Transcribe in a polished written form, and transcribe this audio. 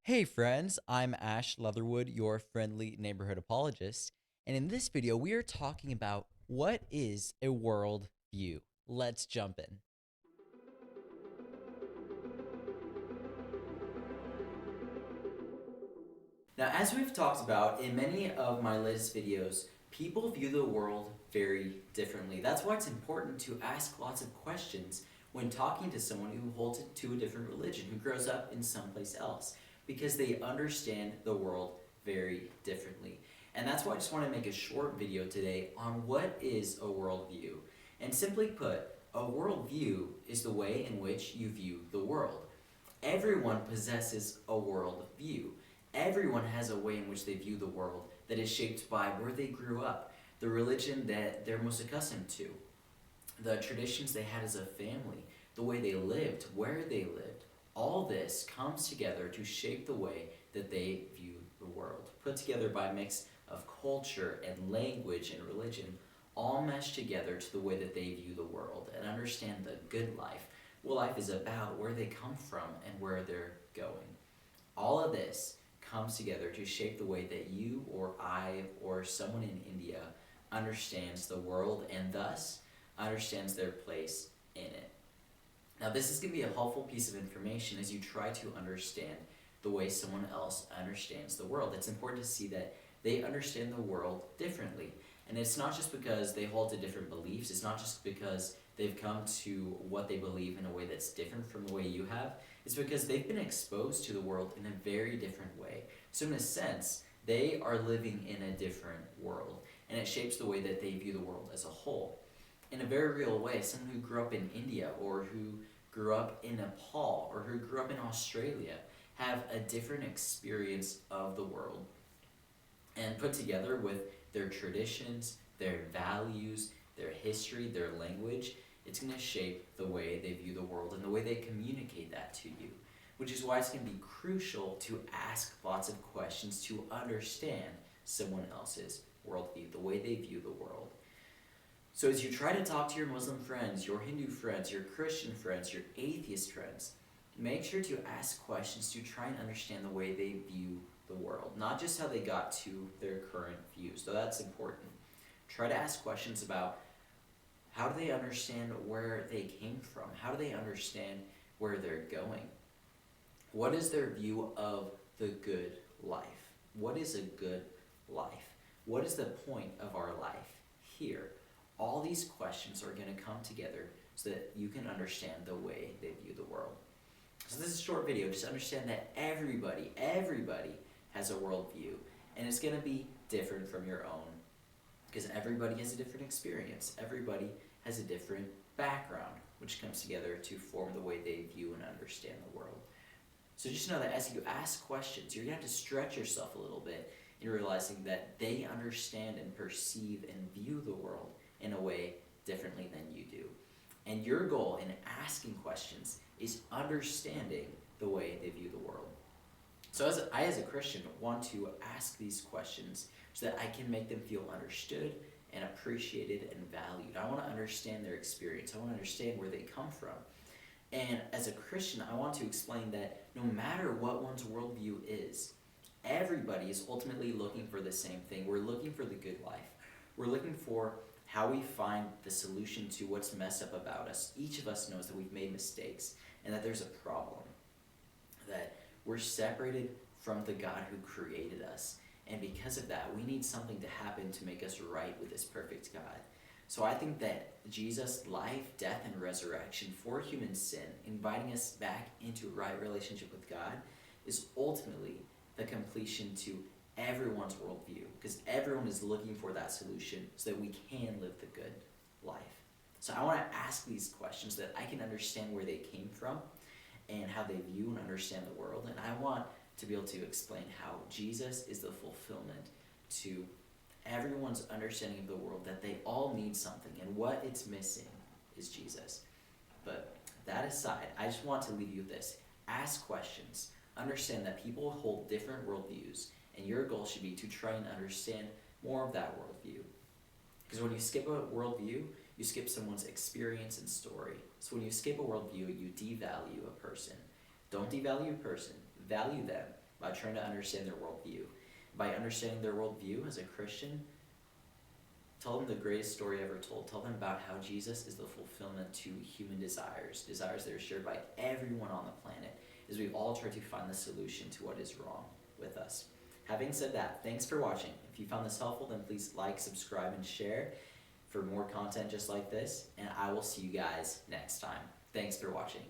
Hey friends, I'm Ash Leatherwood, your friendly neighborhood apologist, and in this video we are talking about what is a world view. Let's jump in. Now, as we've talked about in many of my latest videos, people view the world very differently. That's why it's important to ask lots of questions when talking to someone who holds to a different religion, who grows up in someplace else, because they understand the world very differently. And that's why I just want to make a short video today on what is a worldview. And simply put, a worldview is the way in which you view the world. Everyone possesses a worldview. Everyone has a way in which they view the world that is shaped by where they grew up, the religion that they're most accustomed to, the traditions they had as a family, the way they lived, where they lived. All this comes together to shape the way that they view the world, put together by a mix of culture and language and religion, all meshed together to the way that they view the world and understand the good life, what life is about, where they come from, and where they're going. All of this comes together to shape the way that you or I or someone in India understands the world and thus understands their place in it. Now, this is going to be a helpful piece of information as you try to understand the way someone else understands the world. It's important to see that they understand the world differently. And it's not just because they hold to different beliefs, it's not just because they've come to what they believe in a way that's different from the way you have. It's because they've been exposed to the world in a very different way. So, in a sense, they are living in a different world, and it shapes the way that they view the world as a whole. In a very real way, someone who grew up in India or who grew up in Nepal or who grew up in Australia have a different experience of the world. And put together with their traditions, their values, their history, their language, it's going to shape the way they view the world and the way they communicate that to you. Which is why it's going to be crucial to ask lots of questions to understand someone else's worldview, the way they view the world. So as you try to talk to your Muslim friends, your Hindu friends, your Christian friends, your atheist friends, make sure to ask questions to try and understand the way they view the world, not just how they got to their current views, though that's important. Try to ask questions about how do they understand where they came from? How do they understand where they're going? What is their view of the good life? What is a good life? What is the point of our life here? All these questions are going to come together so that you can understand the way they view the world. So this is a short video. Just understand that everybody has a worldview, and it's going to be different from your own because everybody has a different experience. Everybody has a different background, which comes together to form the way they view and understand the world. So just know that as you ask questions, you're going to have to stretch yourself a little bit in realizing that they understand and perceive and view the world in a way differently than you do. And your goal in asking questions is understanding the way they view the world. So as a Christian, want to ask these questions so that I can make them feel understood and appreciated and valued. I want to understand their experience. I want to understand where they come from. And as a Christian, I want to explain that no matter what one's worldview is, everybody is ultimately looking for the same thing. We're looking for the good life. We're looking for how we find the solution to what's messed up about us. Each of us knows that we've made mistakes and that there's a problem, that we're separated from the God who created us. And because of that, we need something to happen to make us right with this perfect God. So I think that Jesus' life, death, and resurrection for human sin, inviting us back into a right relationship with God, is ultimately the completion to everyone's worldview, because everyone is looking for that solution so that we can live the good life. So I want to ask these questions so that I can understand where they came from and how they view and understand the world. And I want to be able to explain how Jesus is the fulfillment to everyone's understanding of the world, that they all need something, and what it's missing is Jesus. But that aside, I just want to leave you with this. Ask questions. Understand that people hold different worldviews, and your goal should be to try and understand more of that worldview. Because when you skip a worldview, you skip someone's experience and story. So when you skip a worldview, you devalue a person. Don't devalue a person, value them, by trying to understand their worldview. By understanding their worldview as a Christian, tell them the greatest story ever told. Tell them about how Jesus is the fulfillment to human desires that are shared by everyone on the planet, as we all try to find the solution to what is wrong with us. Having said that, thanks for watching. If you found this helpful, then please like, subscribe, and share for more content just like this, and I will see you guys next time. Thanks for watching.